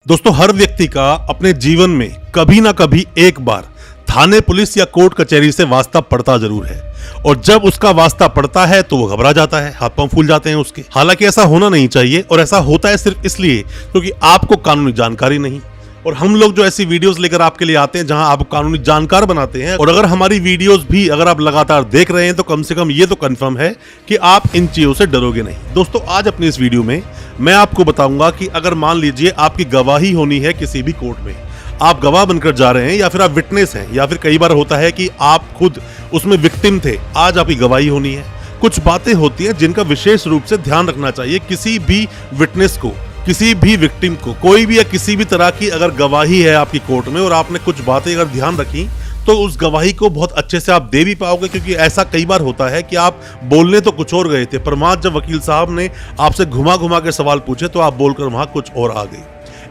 दोस्तों, हर व्यक्ति का अपने जीवन में कभी ना कभी एक बार थाने, पुलिस या कोर्ट कचहरी से वास्ता पड़ता जरूर है। और जब उसका वास्ता पड़ता है तो वो घबरा जाता है, हाथ पांव फूल जाते हैं उसके। हालांकि ऐसा होना नहीं चाहिए, और ऐसा होता है सिर्फ इसलिए क्योंकि आपको कानूनी जानकारी नहीं। और हम लोग जो ऐसी वीडियोस लेकर आपके लिए आते हैं जहां आप कानूनी जानकार बनाते हैं, और अगर हमारी वीडियोस भी अगर आप लगातार देख रहे हैं तो कम से कम ये तो कंफर्म है कि आप इन चीजों से डरोगे नहीं। दोस्तों, आज अपनी इस वीडियो में मैं आपको बताऊंगा कि अगर मान लीजिए आपकी गवाही होनी है किसी भी कोर्ट में, आप गवाह बनकर जा रहे हैं या फिर आप विटनेस हैं, या फिर कई बार होता है कि आप खुद उसमें विक्टिम थे, आज आपकी गवाही होनी है। कुछ बातें होती हैं जिनका विशेष रूप से ध्यान रखना चाहिए किसी भी विटनेस को, किसी भी विक्टिम को। कोई भी या किसी भी तरह की अगर गवाही है आपकी कोर्ट में और आपने कुछ बातें अगर ध्यान रखी तो उस गवाही को बहुत अच्छे से आप दे भी पाओगे। क्योंकि ऐसा कई बार होता है कि आप बोलने तो कुछ और गए थे, पर वहां जब वकील साहब ने आपसे घुमा घुमा के सवाल पूछे तो आप बोलकर वहां कुछ और आ गई।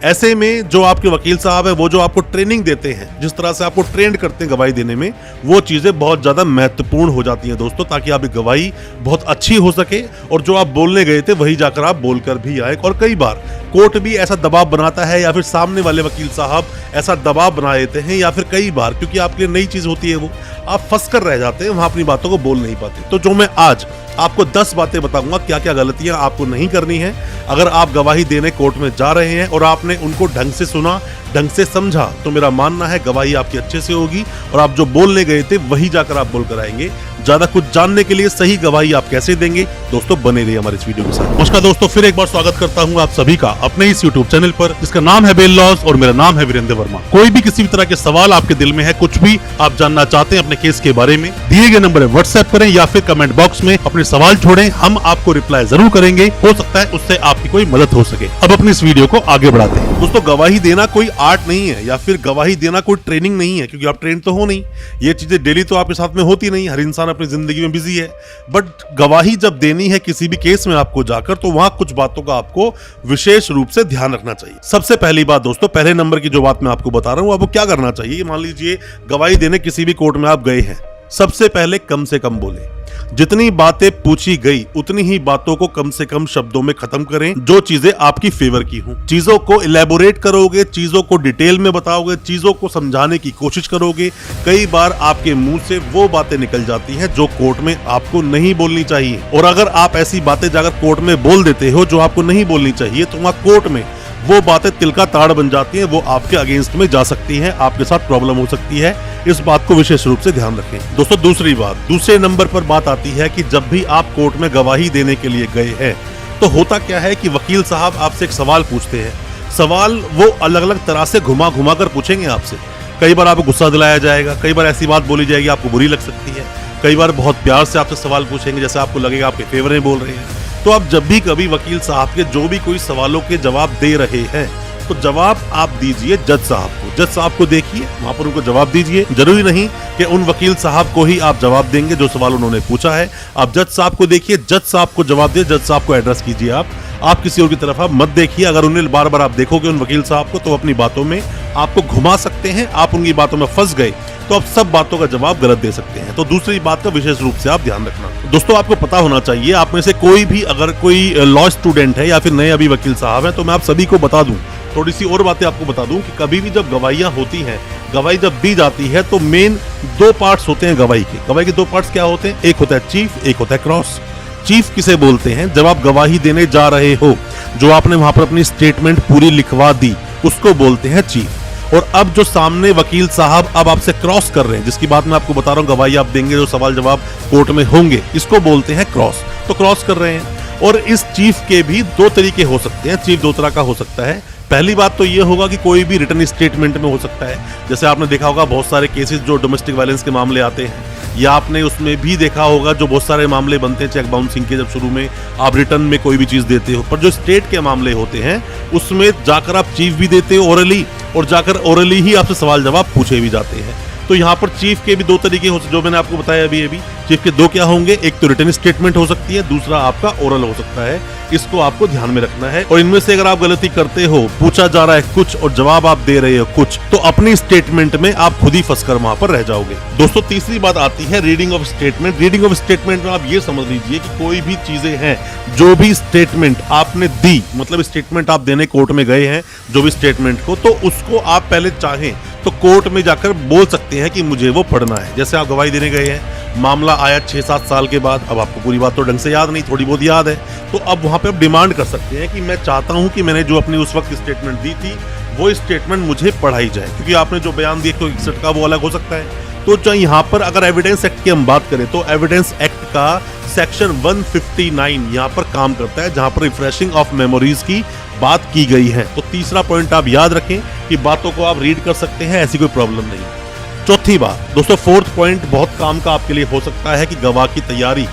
ऐसे में जो आपके वकील साहब है, वो जो आपको ट्रेनिंग देते हैं, जिस तरह से आपको ट्रेंड करते हैं गवाही देने में, वो चीजें बहुत ज्यादा महत्वपूर्ण हो जाती हैं दोस्तों, ताकि आपकी गवाही बहुत अच्छी हो सके और जो आप बोलने गए थे वही जाकर आप बोलकर भी आए। और कई बार कोर्ट भी ऐसा दबाव बनाता है या फिर सामने वाले वकील साहब ऐसा दबाव बना देते हैं, या फिर कई बार क्योंकि आपके लिए नई चीज होती है, वो आप फंस कर रह जाते हैं, वहां अपनी बातों को बोल नहीं पाते। तो जो मैं आज आपको 10 बातें बताऊंगा क्या क्या गलतियां आपको नहीं करनी है अगर आप गवाही देने कोर्ट में जा रहे हैं और आपने उनको ढंग से सुना, ढंग से समझा, तो मेरा मानना है गवाही आपकी अच्छे से होगी और आप जो बोलने गए थे वही जाकर आप बोलकर आएंगे। ज्यादा कुछ जानने के लिए सही गवाही आप कैसे देंगे, दोस्तों बने रहिए हमारे इस वीडियो के साथ। नमस्कार दोस्तों, फिर एक बार स्वागत करता हूं आप सभी का अपने इस YouTube चैनल पर, जिसका नाम है बेल लॉज और मेरा नाम है वीरेंद्र वर्मा। कोई भी किसी भी तरह के सवाल आपके दिल में है, कुछ भी आप जानना चाहते हैं अपने केस के बारे में, दिए गए नंबर व्हाट्सएप करें या फिर कमेंट बॉक्स में अपने सवाल छोड़ें, हम आपको रिप्लाई जरूर करेंगे। हो सकता है उससे आपकी कोई मदद हो सके। अब अपनी इस वीडियो को आगे बढ़ाते हैं। दोस्तों, गवाही देना कोई आर्ट नहीं है या फिर गवाही देना कोई ट्रेनिंग नहीं है, क्योंकि आप ट्रेन तो हो नहीं। ये चीजें डेली तो आपके साथ में होती नहीं, हर इंसान अपनी जिंदगी में बिजी है। बट गवाही जब देनी है किसी भी केस में आपको जाकर, तो वहां कुछ बातों का आपको विशेष रूप से ध्यान रखना चाहिए। सबसे पहली बात दोस्तों, पहले नंबर की जो बात मैं आपको बता रहा हूं, आपको क्या करना चाहिए। मान लीजिए गवाही देने किसी भी कोर्ट में आप गए हैं, सबसे पहले कम से कम बोले। जितनी बातें पूछी गई उतनी ही बातों को कम से कम शब्दों में खत्म करें, जो चीजें आपकी फेवर की हों। चीजों को इलेबोरेट करोगे, चीजों को डिटेल में बताओगे, चीजों को समझाने की कोशिश करोगे। कई बार आपके मुंह से वो बातें निकल जाती हैं जो कोर्ट में आपको नहीं बोलनी चाहिए, और अगर आप ऐसी बातें जाकर कोर्ट में बोल देते हो जो आपको नहीं बोलनी चाहिए, तो वहां कोर्ट में वो बातें तिल का ताड़ बन जाती हैं, वो आपके अगेंस्ट में जा सकती हैं, आपके साथ प्रॉब्लम हो सकती है। इस बात को विशेष रूप से ध्यान रखें। दोस्तों, दूसरी बात, दूसरे नंबर पर बात आती है कि जब भी आप कोर्ट में गवाही देने के लिए गए हैं, तो होता क्या है कि वकील साहब आपसे एक सवाल पूछते हैं। सवाल वो अलग अलग तरह से घुमा घुमा कर पूछेंगे आपसे। कई बार आपको गुस्सा दिलाया जाएगा, कई बार ऐसी बात बोली जाएगी आपको बुरी लग सकती है, कई बार बहुत प्यार से आपसे सवाल पूछेंगे जैसे आपको लगेगा आपके फेवर में बोल रहे हैं। तो आप जब भी कभी वकील साहब के जो भी कोई सवालों के जवाब दे रहे हैं, तो जवाब आप दीजिए जज साहब को। जज साहब को देखिए, वहां पर उनको जवाब दीजिए। जरूरी नहीं कि उन वकील साहब को ही आप जवाब देंगे जो सवाल उन्होंने पूछा है। आप जज साहब को देखिए, जज साहब को जवाब दिए, जज साहब को एड्रेस कीजिए। आप किसी और की तरफ आप मत देखिए। अगर उन्हें बार बार आप देखोगे उन वकील साहब को, तो अपनी बातों में आपको घुमा सकते हैं। आप उनकी बातों में फंस गए तो आप सब बातों का जवाब गलत दे सकते हैं। तो दूसरी बात का विशेष रूप से आप ध्यान रखना। दोस्तों, आपको पता होना चाहिए, आप में से कोई भी अगर कोई लॉ स्टूडेंट है या फिर नए अभी वकील साहब हैं, तो मैं आप सभी को बता दूं, थोड़ी सी और बातें आपको बता दूं कि कभी भी जब गवाहियां होती हैं, गवाही जब दी जाती है, तो मेन 2 पार्ट्स होते हैं गवाही के। गवाही के 2 पार्ट्स क्या होते हैं? एक होता है चीफ, एक होता है क्रॉस। चीफ किसे बोलते हैं? जब आप गवाही देने जा रहे हो, जो आपने वहां पर अपनी स्टेटमेंट पूरी लिखवा दी, उसको बोलते हैं चीफ। और अब जो सामने वकील साहब अब आपसे क्रॉस कर रहे हैं, जिसकी बात मैं आपको बता रहा हूं, गवाही आप देंगे, जो सवाल जवाब कोर्ट में होंगे, इसको बोलते हैं क्रॉस। तो क्रॉस कर रहे हैं। और इस चीफ के भी 2 तरीके हो सकते हैं। चीफ 2 तरह का हो सकता है। पहली बात तो ये होगा कि कोई भी रिटन स्टेटमेंट में हो सकता है। जैसे आपने देखा होगा बहुत सारे केसेस जो डोमेस्टिक वायलेंस के मामले आते हैं, या आपने उसमें भी देखा होगा जो बहुत सारे मामले बनते हैं चेक बाउंसिंग के, जब शुरू में आप रिटर्न में कोई भी चीज देते हो, पर जो स्टेट के मामले होते हैं उसमें जाकर आप चीफ भी देते हो ओरली, और जाकर ओरली ही आपसे सवाल जवाब पूछे भी जाते हैं। तो यहाँ पर चीफ के भी 2 तरीके हो सकते, जो मैंने आपको बताया अभी। चीफ के 2 क्या होंगे? एक तो रिटन स्टेटमेंट हो सकती है, दूसरा आपका ओरल हो सकता है। इसको आपको ध्यान में रखना है। और इनमें से अगर आप गलती करते हो, पूछा जा रहा है कुछ और जवाब आप दे रहे हो कुछ, तो अपनी स्टेटमेंट में आप खुद ही फंसकर वहां पर रह जाओगे। दोस्तों तीसरी बात आती है reading of statement. Reading of statement में आप ये समझ लीजिए कि कोई भी चीजें हैं, जो भी स्टेटमेंट आपने दी, मतलब स्टेटमेंट आप देने कोर्ट में गए हैं जो भी स्टेटमेंट को, तो उसको आप पहले चाहें तो कोर्ट में जाकर बोल सकते हैं कि मुझे वो पढ़ना है। जैसे आप गवाही देने गए हैं, मामला आया 6-7 साल के बाद, अब आपको पूरी बात तो ढंग से याद नहीं, थोड़ी बहुत याद है, तो अब वहां पे आप डिमांड कर सकते हैं कि मैं चाहता हूं कि मैंने जो अपनी उस वक्त स्टेटमेंट दी थी वो स्टेटमेंट मुझे पढ़ाई जाए, क्योंकि आपने जो बयान दिया 161 का वो अलग हो सकता है। तो जो यहाँ पर अगर एविडेंस एक्ट की हम बात करें तो एविडेंस एक्ट का सेक्शन 159 यहाँ पर काम करता है, जहां पर रिफ्रेशिंग ऑफ मेमोरीज की बात की गई है। तो तीसरा पॉइंट आप याद रखें कि बातों को आप रीड कर सकते हैं, ऐसी कोई प्रॉब्लम नहीं। चौथी बात दोस्तों, फोर्थ पॉइंट बहुत काम का आपके लिए हो सकता है कि गवाह की तैयारी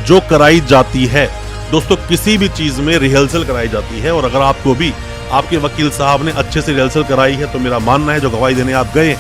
जो कराई जाती है। दोस्तों किसी भी चीज में रिहर्सल कराई जाती है, और अगर आपको भी आपके वकील साहब ने अच्छे से रिहर्सल कराई है तो मेरा मानना है जो गवाही देने आप गए हैं,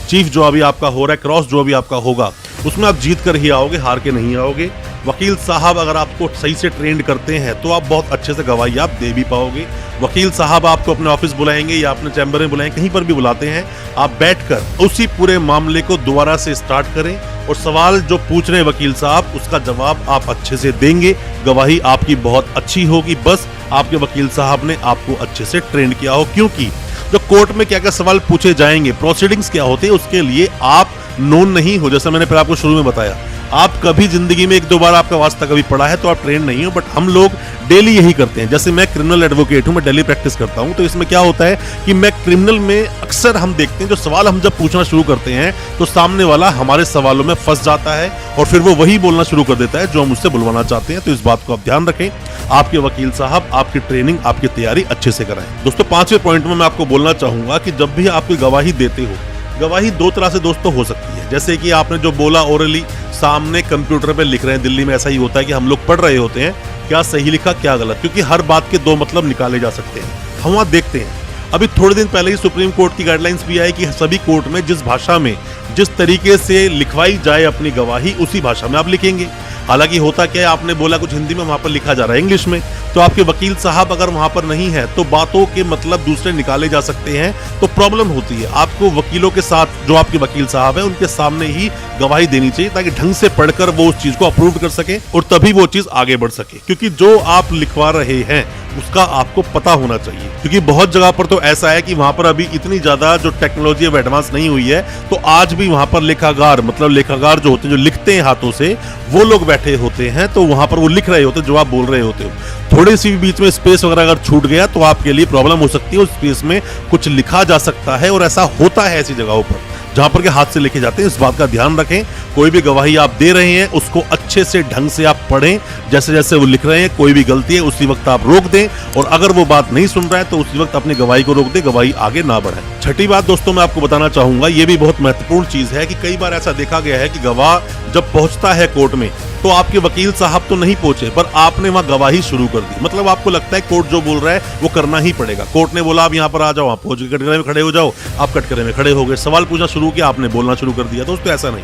चीफ जो अभी आपका हो रहा है, क्रॉस जो अभी आपका होगा, उसमें आप जीत कर ही आओगे, हार के नहीं आओगे। वकील साहब अगर आपको सही से ट्रेंड करते हैं तो आप बहुत अच्छे से गवाही आप दे भी पाओगे। वकील साहब आपको अपने ऑफिस बुलाएंगे या अपने चैम्बर में बुलाएंगे, कहीं पर भी बुलाते हैं, आप बैठकर उसी पूरे मामले को दोबारा से स्टार्ट करें और सवाल जो पूछ रहे हैं वकील साहब उसका जवाब आप अच्छे से देंगे, गवाही आपकी बहुत अच्छी होगी। बस आपके वकील साहब ने आपको अच्छे से ट्रेंड किया हो, क्योंकि जो कोर्ट में क्या क्या सवाल पूछे जाएंगे, प्रोसीडिंग्स क्या होते हैं, उसके लिए आप नोन नहीं हो। जैसे मैंने फिर आपको शुरू में बताया, आप कभी जिंदगी में 1-2 बार आपका वास्ता कभी पढ़ा है तो आप ट्रेन नहीं हो, बट हम लोग डेली यही करते हैं। जैसे मैं क्रिमिनल एडवोकेट हूं, मैं डेली प्रैक्टिस करता हूं, तो इसमें क्या होता है कि मैं क्रिमिनल में अक्सर हम देखते हैं जो सवाल हम जब पूछना शुरू करते हैं तो सामने वाला हमारे सवालों में फंस जाता है और फिर वो वही बोलना शुरू कर देता है जो हम उससे बुलवाना चाहते हैं। तो इस बात को आप ध्यान रखें, आपके वकील साहब आपकी ट्रेनिंग, आपकी तैयारी अच्छे से कराएं। दोस्तों 5वें पॉइंट में मैं आपको बोलना चाहूंगा कि जब भी आप कोई गवाही देते हो, गवाही 2 तरह से दोस्तों हो सकती है। जैसे कि आपने जो बोला ओरली, सामने कंप्यूटर पे लिख रहे हैं, दिल्ली में ऐसा ही होता है कि हम लोग पढ़ रहे होते हैं क्या सही लिखा क्या गलत, क्योंकि हर बात के 2 मतलब निकाले जा सकते हैं। हम वहां देखते हैं, अभी थोड़े दिन पहले ही सुप्रीम कोर्ट की गाइडलाइंस भी आई कि सभी कोर्ट में जिस भाषा में जिस तरीके से लिखवाई जाए अपनी गवाही, उसी भाषा में आप लिखेंगे। हालांकि होता क्या है, आपने बोला कुछ हिंदी में, वहां पर लिखा जा रहा है इंग्लिश में, तो आपके वकील साहब अगर वहां पर नहीं है तो बातों के मतलब दूसरे निकाले जा सकते हैं, तो प्रॉब्लम होती है। आपको वकीलों के साथ जो आपके वकील साहब है उनके सामने ही गवाही देनी चाहिए, ताकि ढंग से पढ़कर वो उस चीज को अप्रूव कर सके और तभी वो चीज आगे बढ़ सके। क्योंकि जो आप लिखवा रहे हैं उसका आपको पता होना चाहिए, क्योंकि बहुत जगह पर तो ऐसा है कि वहां पर अभी इतनी ज्यादा जो टेक्नोलॉजी अब एडवांस नहीं हुई है, तो आज भी वहां पर लेखाकार, मतलब लेखाकार जो होते हैं, जो लिखते हैं हाथों से, वो लोग बैठे होते हैं, तो वहां पर वो लिख रहे होते हैं जो आप बोल रहे होते हो। थोड़ी सी भी बीच में स्पेस वगैरह अगर छूट गया तो आपके लिए प्रॉब्लम हो सकती है, उस स्पेस में कुछ लिखा जा सकता है, और ऐसा होता है ऐसी जगहों पर जहां पर के हाथ से लिखे जाते हैं। इस बात का ध्यान रखें, कोई भी गवाही आप दे रहे हैं उसको अच्छे से ढंग से आप पढ़ें, जैसे जैसे वो लिख रहे हैं, कोई भी गलती है उसी वक्त आप रोक दें, और अगर वो बात नहीं सुन रहा है तो उसी वक्त अपनी गवाही को रोक दें, गवाही आगे ना बढ़े। छठी बात दोस्तों मैं आपको बताना चाहूंगा, ये भी बहुत महत्वपूर्ण चीज है कि कई बार ऐसा देखा गया है कि गवाह जब पहुंचता है कोर्ट में तो आपके वकील साहब तो नहीं पहुंचे, पर आपने वहां गवाही शुरू कर दी। मतलब आपको लगता है कोर्ट जो बोल रहा है वो करना ही पड़ेगा। कोर्ट ने बोला आप यहाँ पर आ जाओ, आप पहुंच के कटघरे में खड़े हो जाओ, आप कटघरे में खड़े हो गए, सवाल पूछना शुरू किया, आपने बोलना शुरू कर दिया। दोस्तों ऐसा नहीं,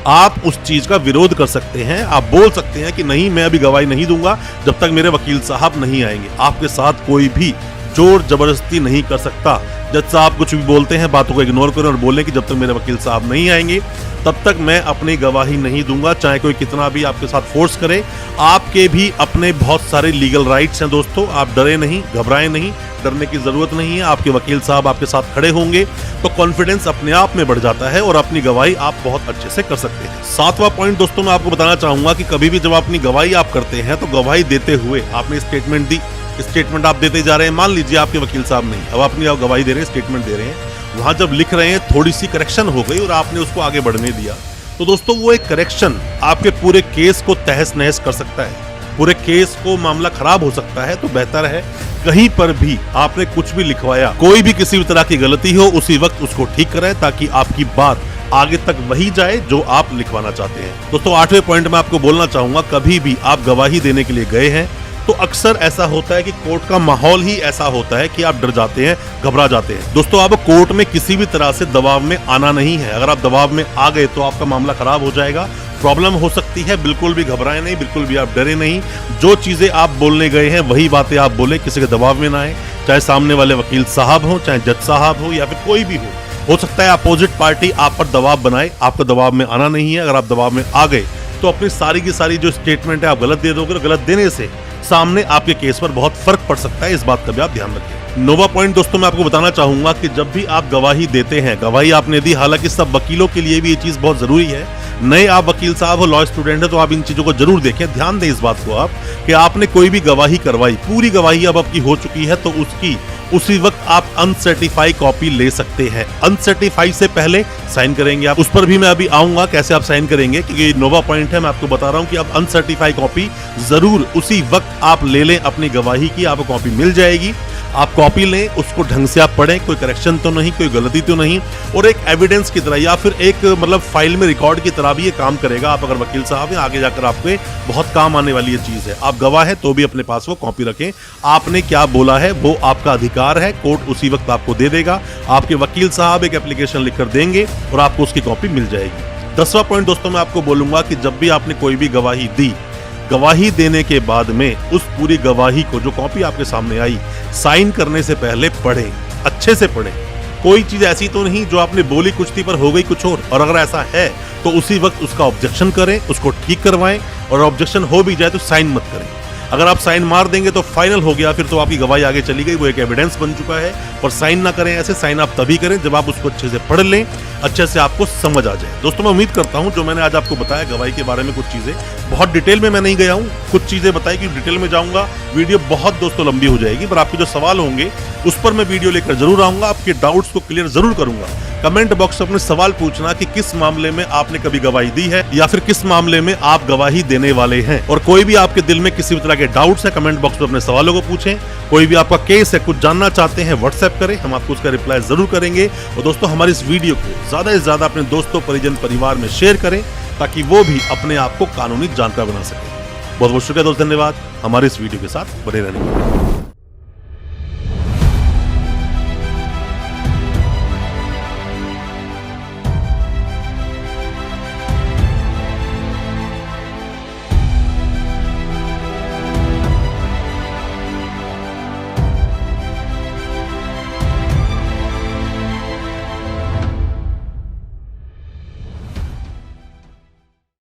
आप उस चीज का विरोध कर सकते हैं, आप बोल सकते हैं कि नहीं मैं अभी गवाही नहीं दूंगा जब तक मेरे वकील साहब नहीं आएंगे। आपके साथ कोई भी जोर जबरदस्ती नहीं कर सकता। जज साहब कुछ भी बोलते हैं, बातों को इग्नोर करें और बोलें कि जब तक मेरे वकील साहब नहीं आएंगे तब तक मैं अपनी गवाही नहीं दूंगा, चाहे कोई कितना भी आपके साथ फोर्स करे। आपके भी अपने बहुत सारे लीगल राइट्स हैं दोस्तों, आप डरे नहीं, घबराएं नहीं, डरने की जरूरत नहीं है। आपके वकील साहब आपके साथ खड़े होंगे तो कॉन्फिडेंस अपने आप में बढ़ जाता है और अपनी गवाही आप बहुत अच्छे से कर सकते हैं। 7वां पॉइंट दोस्तों मैं आपको बताना चाहूंगा कि कभी भी जब अपनी गवाही आप करते हैं तो गवाही देते हुए आपने स्टेटमेंट दी, स्टेटमेंट आप देते जा रहे हैं, मान लीजिए आपके वकील साहब नहीं, अब अपनी आप गवाही दे रहे हैं, स्टेटमेंट दे रहे हैं, वहां जब लिख रहे हैं थोड़ी सी करेक्शन हो गई और आपने उसको आगे बढ़ने दिया, तो दोस्तों वो एक करेक्शन आपके पूरे केस को तहस नहस कर सकता है, पूरे केस को मामला खराब हो सकता है। तो बेहतर है कहीं पर भी आपने कुछ भी लिखवाया, कोई भी किसी भी तरह की गलती हो, उसी वक्त उसको ठीक करें ताकि आपकी बात आगे तक वही जाए जो आप लिखवाना चाहते हैं। दोस्तों 8वें पॉइंट में आपको बोलना चाहूंगा, कभी भी आप गवाही देने के लिए गए हैं तो अक्सर ऐसा होता है कि कोर्ट का माहौल ही ऐसा होता है कि आप डर जाते हैं, घबरा जाते हैं। दोस्तों आप कोर्ट में किसी भी तरह से दबाव में आना नहीं है, अगर आप दबाव में आ गए तो आपका मामला खराब हो जाएगा प्रॉब्लम हो सकती है, बिल्कुल भी घबराएं नहीं, बिल्कुल भी आप डरे नहीं। जो चीजें आप बोलने गए हैं वही बातें आप बोले, किसी के दबाव में ना आए, चाहे सामने वाले वकील साहब हो, चाहे जज साहब हो या फिर कोई भी हो सकता है अपोजिट पार्टी आप पर दबाव बनाए, आपको दबाव में आना नहीं है। अगर आप दबाव में आ गए तो अपनी सारी की सारी जो स्टेटमेंट है आप गलत दे दोगे, गलत देने से सामने आपके केस पर बहुत फर्क पड़ सकता है, इस बात का भी आप ध्यान रखें। नोवा पॉइंट दोस्तों मैं आपको बताना चाहूंगा कि जब भी आप गवाही देते हैं, गवाही आपने दी, हालांकि सब वकीलों के लिए भी ये चीज बहुत जरूरी है, नए आप वकील साहब हो, लॉ स्टूडेंट है, तो आप इन चीजों को जरूर देखें, ध्यान दें इस बात को आप कि आपने कोई भी गवाही करवाई, पूरी गवाही अब आपकी हो चुकी है तो उसकी उसी वक्त आप अनसर्टिफाई कॉपी ले सकते हैं। अनसर्टिफाई से पहले साइन करेंगे आप, उस पर भी मैं अभी आऊंगा कैसे आप साइन करेंगे, क्योंकि नोवा पॉइंट है, मैं आपको बता रहा हूं कि आप अनसर्टिफाई कॉपी जरूर उसी वक्त आप ले लें अपनी गवाही की, आपको कॉपी मिल जाएगी। आप कॉपी लें, उसको ढंग से आप पढ़ें, कोई करेक्शन तो नहीं, कोई गलती तो नहीं, और एक एविडेंस की तरह या फिर एक मतलब फाइल में रिकॉर्ड की तरह भी ये काम करेगा। आप अगर वकील साहब हैं, आगे जाकर आपके बहुत काम आने वाली ये चीज है। आप गवाह है तो भी अपने पास वो कॉपी रखें, आपने क्या बोला है वो आपका अधिकार है, कोर्ट उसी वक्त आपको दे देगा। आपके वकील साहब एक एप्लीकेशन लिखकर देंगे और आपको उसकी कॉपी मिल जाएगी। 10वां पॉइंट दोस्तों मैं आपको बोलूंगा कि जब भी आपने कोई भी गवाही दी, गवाही देने के बाद में उस पूरी गवाही को, जो कॉपी आपके सामने आई, साइन करने से पहले पढ़ें, अच्छे से पढ़ें। कोई चीज ऐसी तो नहीं जो आपने बोली कुछ थी पर हो गई कुछ और अगर ऐसा है तो उसी वक्त उसका ऑब्जेक्शन करें, उसको ठीक करवाएं, और ऑब्जेक्शन हो भी जाए तो साइन मत करें। अगर आप साइन मार देंगे तो फाइनल हो गया, फिर तो आपकी गवाही आगे चली गई, वो एक एविडेंस बन चुका है। और साइन ना करें, ऐसे साइन आप तभी करें जब आप उसको अच्छे से पढ़ लें, अच्छे से आपको समझ आ जाए। दोस्तों मैं उम्मीद करता हूं जो मैंने आज आपको बताया गवाही के बारे में, कुछ चीजें बहुत डिटेल में मैं नहीं गया हूं, कुछ चीजें बताई कि डिटेल में जाऊंगा, वीडियो बहुत दोस्तों लंबी हो जाएगी, पर आपके जो सवाल होंगे उस पर मैं वीडियो लेकर जरूर आऊंगा, आपके डाउट्स को क्लियर जरूर करूंगा। कमेंट बॉक्स में अपने सवाल पूछना कि किस मामले में आपने कभी गवाही दी है या फिर किस मामले में आप गवाही देने वाले हैं, और कोई भी आपके दिल में किसी भी तरह के डाउट्स है कमेंट बॉक्स में अपने सवालों को पूछें। कोई भी आपका केस है, कुछ जानना चाहते हैं, व्हाट्सएप करें, हम आपको उसका रिप्लाई जरूर करेंगे। और दोस्तों हमारी इस वीडियो को ज्यादा से ज्यादा अपने दोस्तों, परिजन, परिवार में शेयर करें ताकि वो भी अपने आप को कानूनी जानकार बना सके। बहुत बहुत शुक्रिया दोस्त, धन्यवाद हमारे इस वीडियो के साथ बने रहने के लिए।